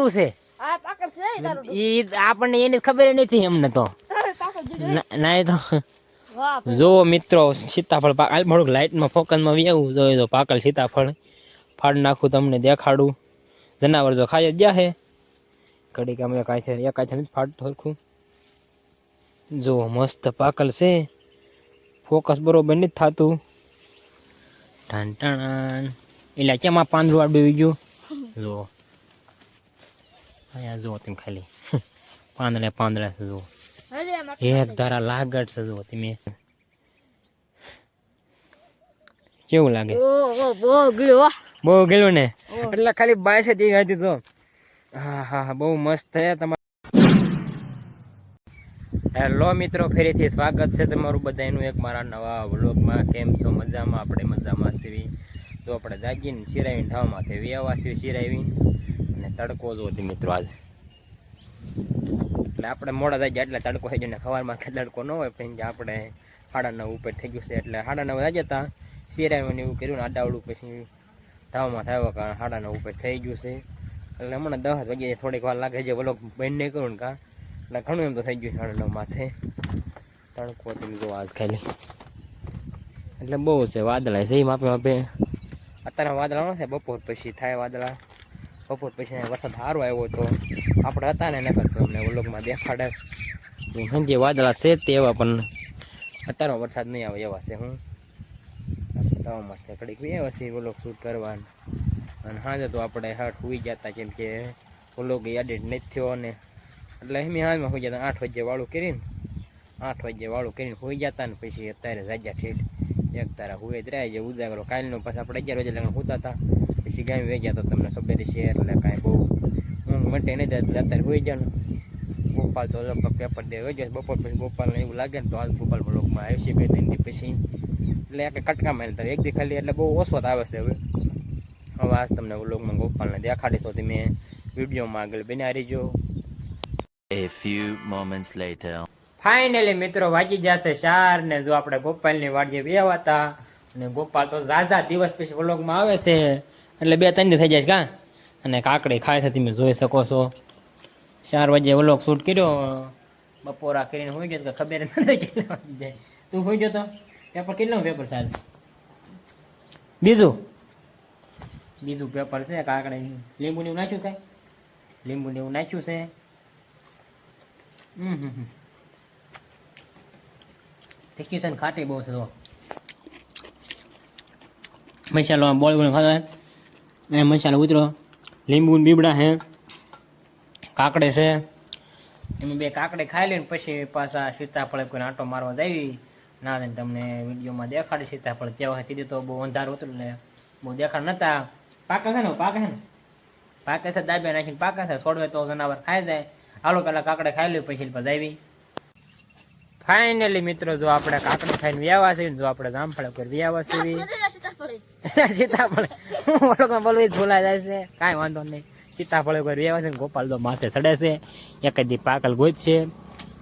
કેવું છે ઈ આપણને એની ખબર નથી અમને તો ના તો જો મિત્રો સીતાફળ થોડુંક લાઇટમાં ફોકસમાં વ્યવું જોઈએ તો પાકલ સીતાફળ ફાડ નાખું તમને દેખાડું જનાવર જો ખાઈ જ ગયા હે ઘડીક અમે કાંઈ નથી ફાડતું સરખું જો મસ્ત પાકલ છે ફોકસ બરોબર નથી થતું ટાણ ટાણ એટલે કેમ આ પાંદડું આડું ગયું જો અહીંયા જુઓ તમે ખાલી પાંદડા છે જુઓ એક ધારા લાગડ છે જુઓ તમે કેવું લાગે બહુ ગયેલું ને એટલે ખાલી 22 જેવી હતી તો હા બહુ મસ્ત થયા તમારે હેલો મિત્રો ફરીથી સ્વાગત છે તમારું બધાનું એક મારા નવા વ્લોગમાં કેમ છો મજામાં આપણે મજામાં છીએ તો આપણે જાગીને ચિરાવીને ધાવમાંથી વ્યવાસી ચિરાવી અને તડકો જોતી મિત્રો આજે એટલે આપણે મોડા થઈ ગયા એટલે તડકો થઈ ગયો ને સવારમાં તડકો ન હોય પણ આપણે 9:30 ઉપર થઈ ગયું છે એટલે 9:30 વાગ્યા હતા ચિરાવીને એવું કર્યું ને આડાવડું પછી ધાવમાં થયો કારણ 9:30 ઉપર થઈ ગયું છે એટલે હમણાં 10 વાગે થોડીક વાર લાગે છે વ્લોગ બંધ નહીં કરું ને કાં એટલે ઘણું એમ તો થઈ ગયું 9:30 માથે તડકો તમે જો આજ ખાલી એટલે બહુ છે વાદળા છે માપે અત્યારે વાદળા ન થાય બપોર પછી થાય વાદળા બપોર પછી વરસાદ સારો આવ્યો તો આપણે હતા ને નકર તો અમને વ્લોગમાં દેખાડે જે વાદળા છે તેવા પણ અત્યારે વરસાદ નહીં આવે એવા છે હું તવામાં છે કડીક એવા છે વ્લોગ શૂટ કરવાનું અને સાંજે તો આપણે હાથ સુઈ જતા કેમ કે વ્લોગ એડિટ નથી થયો ને એટલે એમ હાલમાં સુઈ જતા 8 વાગે વાળું કરીને સુઈ જતા ને પછી અત્યારે જાગ્યા ઠેઠ એક તારા હુએ જ રહ્યા છે ઉજાગરો કાલનો પાછા આપણે 11 વાગે લગ્ન સુતા હતા પછી ગામ વહી ગયા તો તમને ખબર છે એટલે કાંઈ બહુ ઊંઘ મટે નહીં એટલે અત્યારે સુઈ ગયા ને ગોપાલ તો લગભગ પેપર દે હોય જાય બપોર પછી ગોપાલને એવું લાગે ને તો હાલ ગોપાલ બ્લોગમાં આવશે 2 દિન પછી એટલે એક કટકા મારી એક દી ખાલી એટલે બહુ ઓછો આવે છે હવે આજ તમને વ્લોગમાં ગોપાલને દેખાડીશો તમે વિડીયોમાં આગળ બન્યા રહીજો. A few moments later. Finally મિત્રો વાગી જશે 4 ને જો આપણે ગોપાલની વાડીએ બેહવા હતા અને ગોપાલ તો ઝાઝા દિવસ પછી વ્લોગમાં આવે છે એટલે 2-3 દી થઈ જાય કા અને કાકડી ખાય છે તમે જોઈ શકો છો 4 વાગે વ્લોગ શૂટ કર્યો બપોરા કરીને હોઈ ગયો તો ખબર નથી કેટલા વાગી જાય તું હોઈ ગયો તો કેટલું પેપર સાહેબ બીજું પેપર છે કાકડી લીંબુ ને એવું નાખ્યું કાંઈ લીંબુ ને એવું નાખ્યું છે ટિક્કી ખાટી બહુ છે તો મસાલો બોળી ખાતા એ મસાલો ઉતરો લીંબુ બીબડા હે કાકડે છે એમાં 2 કાકડે ખાઈ લઈને પછી પાછા સીતાફળ કોઈને આંટો મારવા જાવી ના ને તમને વિડીયોમાં દેખાડી સીતાફળ કેવા કીધું તો બહુ અંધારું હતું એટલે બહુ દેખાડ નતા પાકે છે દાબિયા નાખીને પાકે છે છોડવે તો જનાવર ખાઈ જાય હાલો પેલા કાકડે ખાઈ લે પછી જાવી ફાઇનલી મિત્રો જો આપણે કાકડી ખાઈને વ્યાવા છે જો આપણે જામફળ પર વ્યાવા છે સીતાફળ બોલવી ભૂલા જાય છે કાંઈ વાંધો નહીં સીતાફળ પર વ્યાવા છે ગોપાલ તો માથે ચડે છે એક દી પાકલ ગોજ છે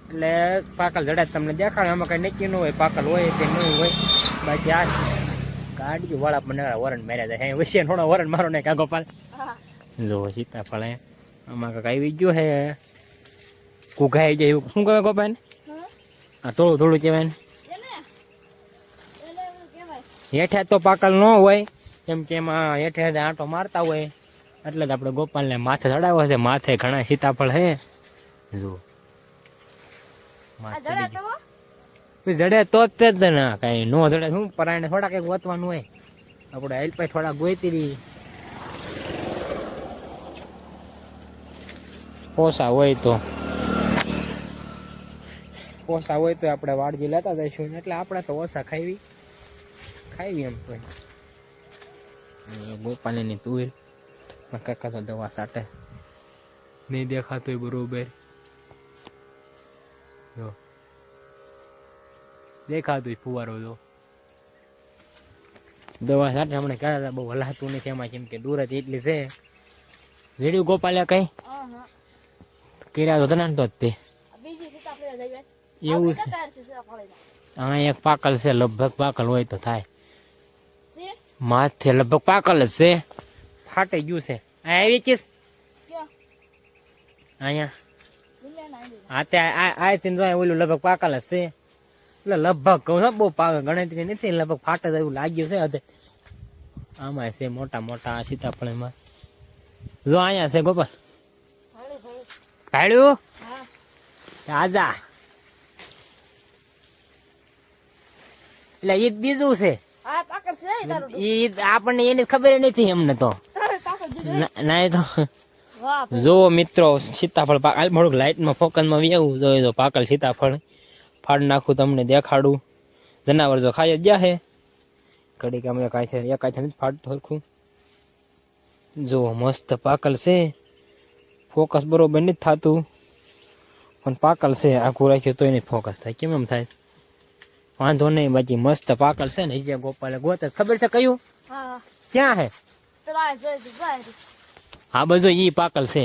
એટલે પાકલ જડે તમને દેખાડે આમાં કઈ નક્કી ન હોય પાકલ હોય કે નહીં હોય બાકી આ ગાડી વાળા પણ વરણ માર્યા જાય વચ્ચે થોડો વરણ મારો ને કા ગોપાલ જો સીતાફળ આમાં કાંઈક આવી ગયો હે કુઘાઈ જાય શું કહે ગોપાલ થોડું કહેવાય ને હેઠે તો પાકલ ન હોય કેમ કે એમાં હેઠે આંટો મારતા હોય એટલે જ આપણે ગોપાલને માથે ચડાવ્યો છે માથે ઘણા સીતાફળ હે જો જડે તો જ તે જ ના કઈ નો જડે શું પરાયણે થોડા કંઈક વતવાનું હોય આપણે હેલ્પાઈ થોડા ગોઈતી પોસા હોય તો આપણે વાડજી લેતા જઈશું એટલે આપણે તો ઓછા ખાવી એમ તો ગોપાલની તુવેર કાકા તો દવા સાટે નહીં દેખાતું બરોબર જો દેખાતું ફુવારો જો દવા સાટે હમણાં ક્યારે બહુ હલાતું નથી એમાં કેમ કે દૂર જ એટલી છે જેડ્યું ગોપાલે કઈ કર્યા તો તને તો જ તે એવું છે હા એક પાકલ છે લગભગ પાકલ હોય તો થાય માથે લગભગ પાકલ જ છે ફાટી ગયું છે આવી કીસ અહીંયા આ તે આ તીન જો ઓલું લગભગ પાકલ જ છે એટલે લગભગ કહું છું બહુ પાક ગણતરી નથી લગભગ ફાટે એવું લાગ્યું છે હતે આમાં છે મોટા મોટા સીતાફળમાં જો અહીંયા છે ગોપાલ કાઢ્યું આજા એટલે ઈદ બીજું છે ઈદ આપણને એની ખબર નથી એમને તો ના તો જો મિત્રો સીતાફળ થોડુંક લાઈટમાં ફોકસમાં વ્યવું જોઈએ તો પાકલ સીતાફળ ફાડ નાખું તમને દેખાડું જનાવર જો ખાઈ જ ગયા હે ઘડી કે અમે કાંઈ છે એકાય નથી ફાડતું સરખું જો મસ્ત પાકલ છે ફોકસ બરોબર નથી થતું પણ પાકલ છે આખું રાખ્યું તોય નહીં ફોકસ થાય કેમ એમ થાય વાંધો નહીં બાકી મસ્ત પાકલ છે ને જે ગોપાલે ગોતે ખબર છે કયું ક્યાં હે હા બજો ઈ પાકલ છે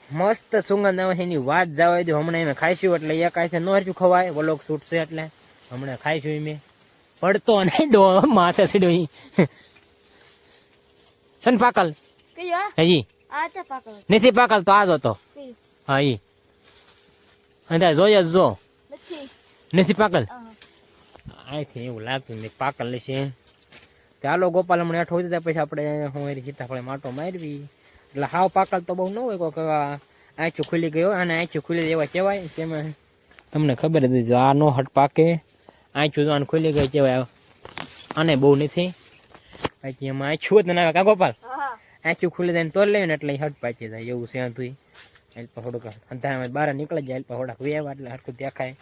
મસ્ત સુગંધ આવે એની વાત જવા દો હમણાં એને ખાઈશું એટલે એક આથી નો હરખ્યું ખવાય વલોક છૂટશે એટલે હમણાં ખાઈશું મેં પડતો નહીં ડો માથે સીડો ઈ સન પાકલ હજી નથી પાકલ તો આજો તો હા ઈ અને જોઈએ જો નથી પાકલ અહીંથી એવું લાગતું ને પાકલ લેશે ચાલો ગોપાલ હમણાં આઠ હોય પછી આપણે હું એની સીતાફળે માટો મારવી એટલે હાવ પાકલ તો બહુ ન હોય કોઈ આંચું ખુલી ગયો અને આંચું ખુલી એવા કહેવાય તેમાં તમને ખબર જ આ નો હટ પાકે આંચું તો આને ખુલી ગઈ કહેવાય આને બહુ નથી બાકી એમાં આંચું જ ના કા ગોપાલ આંચું ખુલી જાય તો લેવું ને એટલે હટ પાકી જાય એવું છે તું એલપા થોડુંક અંધારામાં બહાર નીકળી જાય એલપા થોડાક વેવા એટલે હરખું દેખાય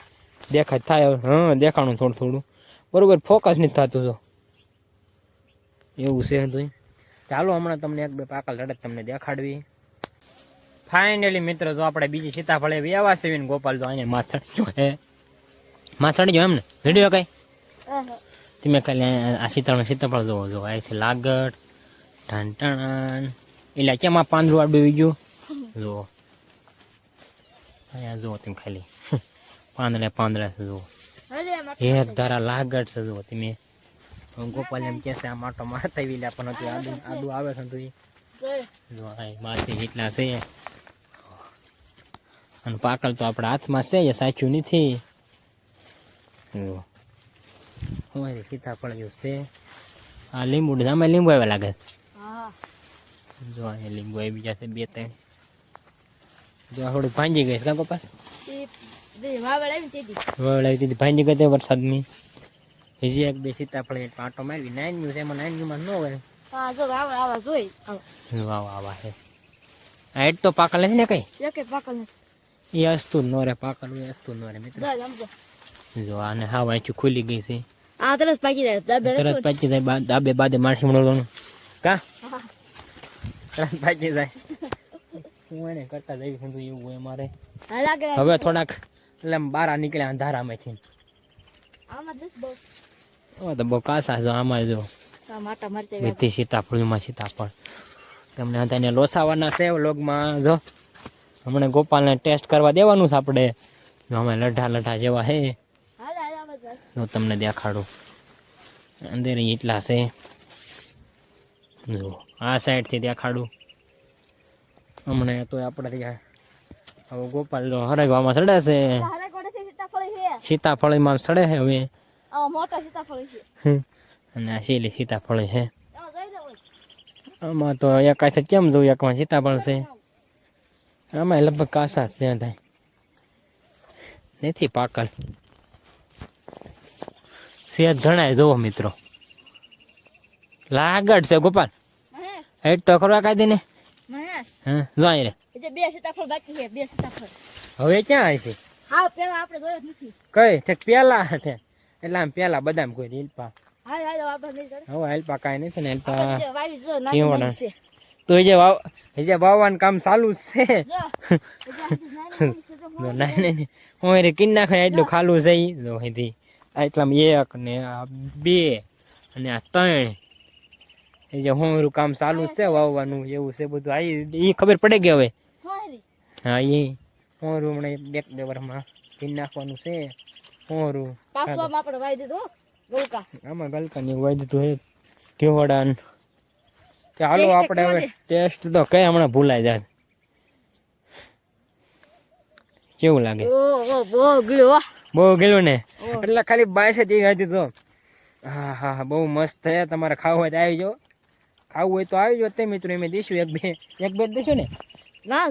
થાય હા દેખાણું થોડું થોડું બરોબર ફોકસ નથી થતું તો એવું છે તું ચાલો હમણાં તમને એક બે પાકલ રડત તમને દેખાડવી ફાઇનલી મિત્રો જો આપણે બીજી સીતાફળ એવી આવા છે ને ગોપાલ જો અહીંયા માછડી જો એમને રેડિયો કઈ તમે ખાલી આ સીતાફળ જોવો જો અહીંથી લાગડ ઢાંટણ એટલે કેમાં પાંદડું આડું ગયું જુઓ અહીંયા જુઓ તમે ખાલી પાંદડા છે જુઓ એક ધારા લાગડ છે જુઓ તમે ગોપાલ એમ કે છે આ માટો મારતા એવી પણ હતું આડું આવે છે તું જો માથી એટલા છે અને પાકલ તો આપણા હાથમાં છે એ સાચું નથી જો હું સીતાફળ જો છે આ લીંબુ આમાં લીંબુ આવ્યા લાગે જો અહીંયા લીંબુ આવી ગયા છે બે ત્રણ જો થોડું ભાંજી ગઈ કા ગોપાલ વાવડ આવી દીધી ભાંજી ગઈ વરસાદની હજી એક બે સીતાફળ પાટો મારવી નાન્યું છે એમાં નાન્યુંમાં ન હોય આવા છે આ એટ તો પાકલ નથી ને કઈ એ અસ્તુ ન રે પાકલ એ અસ્તુ ન રે મિત્ર જો આને હા વાંચું ખુલી ગઈ છે તરત પાકી જાય દાબે બાદે માઠી મળવાનું કા તરત પાકી જાય હું એને કરતા જઈ હું એવું હોય મારે હવે થોડાક એટલે બહાર નીકળ્યા અંધારામાંથી તો બહુ કાસા જો આમાં જો બધી સીતાફળમાં સીતાફળ તમને અત્યારે લોસાવાના છે વ્લોગમાં જો હમણાં ગોપાલને ટેસ્ટ કરવા દેવાનું છે આપણે જો અમે લઢા જેવા હે જો તમને દેખાડું અંદર એટલા છે જો આ સાઈડથી દેખાડું હમણાં તો આપણે ત્યાં હવે ગોપાલ જો હરગવામાં ચડે છે સીતાફળીમાં ચડે છે હવે મોટા સીતાફળ છે અને આ શીલી સીતાફળ છે આમાં તો એક આથે કેમ જોવું એકમાં સીતાફળ છે આમાં લગભગ કાસા છે થાય નથી પાકલ સેજ જણાય જોવો મિત્રો લાગડ છે ગોપાલ હેઠ તો કરવા કાઢી ને હા જો અહીં રે બે સીતાફળ બાકી છે બે સીતાફળ હવે ક્યાં હશે હા પેલા આપણે જોયો જ નથી કઈ ઠેક પેલા ઠેક એટલે આમ પેલા બદામ કોઈ હિલપા હા આપણે નહીં કરે હવે હિલપા કાંઈ નથી ને હિલપા વાવી જો નાની છે તો જે વાવવાનું કામ ચાલુ જ છે નહીં હું રે કિન નાખે એટલું ખાલું છે જો અહીંથી એટલામાં એક ને આ બે અને આ ત્રણ એ જે હોમરું કામ ચાલુ જ છે વાવવાનું એવું છે બધું આ એ ખબર પડે કે હવે હા એ હોમરું હમણાં બે વર્ષમાં કિન નાખવાનું છે હોમરું પાસવામાં આપણે વાવી દીધું ગલકા આમાં ગલકા ને વાવી દીધું હે કેવડાન ચાલો આપણે હવે ટેસ્ટ તો કઈ હમણાં ભૂલાઈ જાય કેવું લાગે ઓ બહુ ગળ્યો વાહ બહુ ગયેલું ને ઓહ. એટલે ખાલી 22 જ હતી તો હા હા હા બહુ મસ્ત છે તમારે ખાવું હોય તો આવી જાઓ ખાવું હોય તો આવી જાઓ તે મિત્રો એમ દઈશું એક બે દઈશું ને ના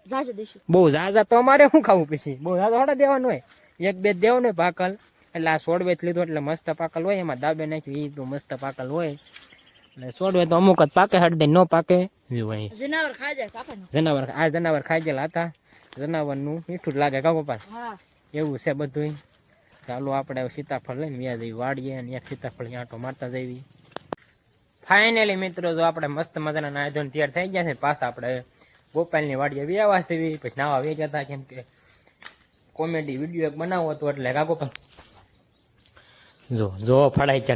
જાશે દેશું બહુ ઝાઝા તો અમારે શું ખાવું પછી બહુ ઝાઝા થોડા દેવાનું હોય એક બે દેવું ને પાકલ એટલે આ સોડવે જ લીધું એટલે મસ્ત પાકલ હોય એમાં દાબે નાખ્યું એ તો મસ્ત પાકલ હોય એટલે સોડવે તો અમુક જ પાકે હળદે ન પાકે જનાવર ખાઈ જાય પાકે ને જનાવર ખાઈ ગયેલા હતા જનાવરનું મીઠું જ લાગે કા પપ્પા હા એવું છે બધું ચાલો આપણે હવે સીતાફળ લઈને વ્યા જઈએ વાડીએ અને એક સીતાફળ આંટો મારતા જઈએ ફાઇનલી મિત્રો જો આપણે મસ્ત મજાના નાય ધોઈને તૈયાર થઈ ગયા છે પાછા આપણે ગોપાલની વાડીએ વ્યાવા છે પછી નાવા વે જતા કેમ કે કોમેડી વિડીયો એક બનાવવો હતો એટલે કા ગોપાલ જો ફળાઈ છે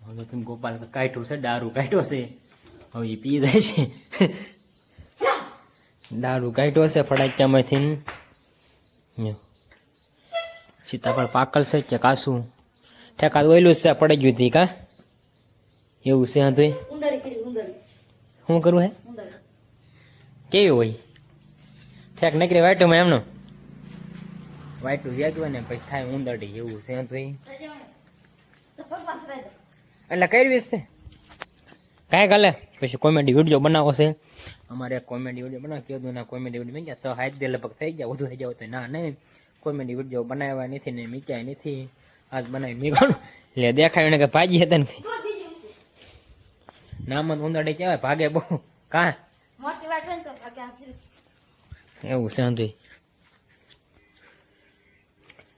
હવે કેમ ગોપાલ કાઢ્યું છે દારૂ કાઢ્યો છે હવે એ પી જાય છે દારૂ કાઢ્યો છે ફળાઈચામાંથી સીતાફળ પાકલ છે કે કાસું ઠેકા ઓયલું છે પડી ગયું હતી કા એવું છે હા તો ઉંદરી કરી ઉંદરી શું કરવું હે ઉંદરી કેવી હોય ઠેક નકરી વાટુમાં એમનો વાટું વ્યાજવા ને પછી થાય ઉંદરડી એવું છે હા તો તો પગમાં સરાઈ દે એટલે કરવીશ છે કાંઈ કાલે પછી કોમેડી વિડીયો બનાવો છે અમારે એક કોમેડી વિડીયો બનાવ કીધું ના કોમેડી વિડીયો મેં ગયા 100 લગભગ થઈ ગયા વધુ થઈ જાવ તો ના નહીં કોમેડી વિડીયો બનાવ્યા નથી ને મીક્યા નથી આજ બનાવી મીકવાનું એટલે દેખાયું ને કે ભાજી હતા ને નામ જ ઉંદરડી કહેવાય ભાગે બહુ કાં મોટી વાત હોય ને તો ભાગે હાજરી એવું છે આંધું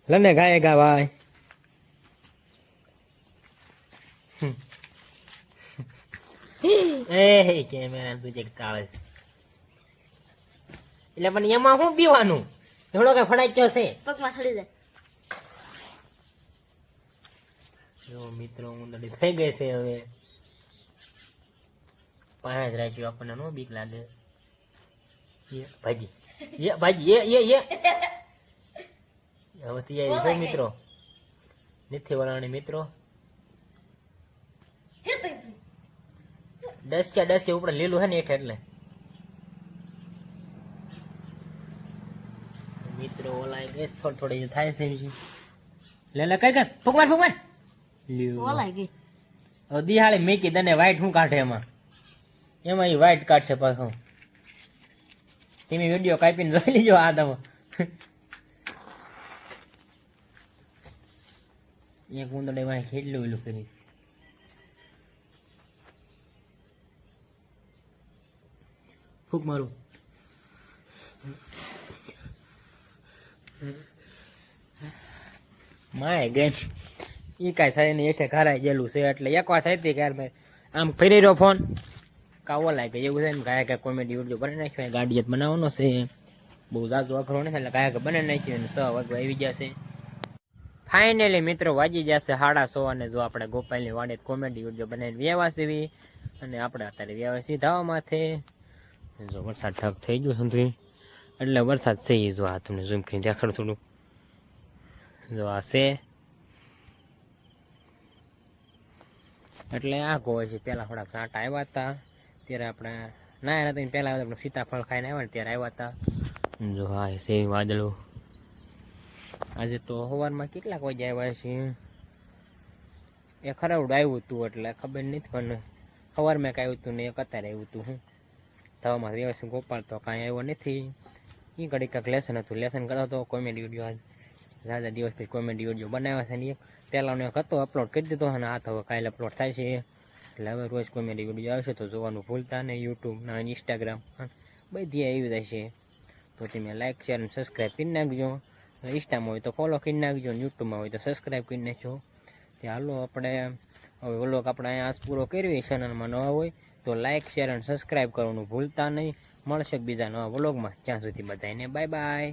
લને ગાય ગા ભાઈ એ કેમેરા તું જે કાળે એટલે પણ એમાં શું પીવાનું થોડો કઈ ફડાચ્યો છે પગમાં સડી જાય જો મિત્રો ઉંદરડી થઈ ગઈ છે હવે પાંચ જ રાખ્યું આપણને નો બીક લાગે ભાજી હવે તૈયારી છે મિત્રો નથી વળાણી મિત્રો 10 કે ઉપર લીલું છે ને એટલે મિત્રો ઓલા ગેસ થોડી થાય છે લે કઈ ફૂકવાર ઓલાઈ ગઈ હવે દિહાળી મેકી દને વાઈટ શું કાઢે એમાં એ વાઈટ કાઢશે પાછું તમે વિડીયો કાપીને જોઈ લીજો આ તમે એક ઉંદરડે વાંહી ખેડલું એલું કરી ફૂક મારું માય ગેમ એ કાંઈ થાય ને એઠે ઘરાઈ ગયેલું છે એટલે એક વાર થઈ હતી કે આમ ફરી રહ્યો ફોન કાવો લાગે એવું છે ને કાંઈ કાંઈ કોમેડી વિડીયો બનાવી નાખ્યો ગાડી જ બનાવવાનો છે બહુ ઝાઝો અઘરો નથી એટલે કાંઈ બનાવી નાખ્યું અને 6 વાગવા આવી જશે ફાઇનલી મિત્રો વાગી જશે 6:30 અને જો આપણે ગોપાલની વાડે કોમેડી વિડીયો બનાવીને વ્યવા સીવી અને આપણે અત્યારે વ્યવા સીધાવા માથે જો વરસાદ ઠક થઈ ગયો સંતરી એટલે વરસાદ છે એ જો આ તમને ઝૂમ કરી દેખાડું થોડું જો આ છે એટલે આ કહે છે પહેલાં થોડાક સાંટા આવ્યા હતા ત્યારે આપણે ના હતા પહેલાં આપણે સીતાફળ ખાઈને આવ્યા ને ત્યારે આવ્યા હતા જો હા છે વાદળો આજે તો સવારમાં કેટલાક વાગે આવ્યા છે એ ખરાવડું આવ્યું હતું એટલે ખબર નથી પણ સવારમાં એક આવ્યું હતું ને એક અત્યારે આવ્યું હતું હું થવામાં વ્યવસ્થિત ગોપાલ તો કાંઈ આવ્યો નથી એ ઘડી કાંઈક લેસન હતું લેસન કરતો હતો કોમેડી વિડીયો આજ ઝાઝા દિવસ પછી કોમેડી વિડીયો બનાવ્યા છે ને એક પહેલાંનો એક હતો અપલોડ કરી દીધો અને આ તો હવે કાલે અપલોડ થાય છે એટલે હવે રોજ કોમેડી વિડીયો આવશે તો જોવાનું ભૂલતા નહીં યુટ્યુબના ઇન્સ્ટાગ્રામ બધી આવી જાય છે તો તમે લાઇક શેર અને સબસ્ક્રાઈબ કરી નાખજો ઇન્સ્ટામાં હોય તો ફોલો કરી નાખજો અને યુટ્યુબમાં હોય તો સબસ્ક્રાઈબ કરી નાખજો તે હાલો આપણે હવે વ્લોગ આપણે અહીંયા આજ પૂરો કર્યો ચેનલમાં નવા હોય તો લાઇક શેર અને સબસ્ક્રાઈબ કરવાનું ભૂલતા નહીં મળશે બીજા નવા વ્લોગમાં ત્યાં સુધી બધાને બાય બાય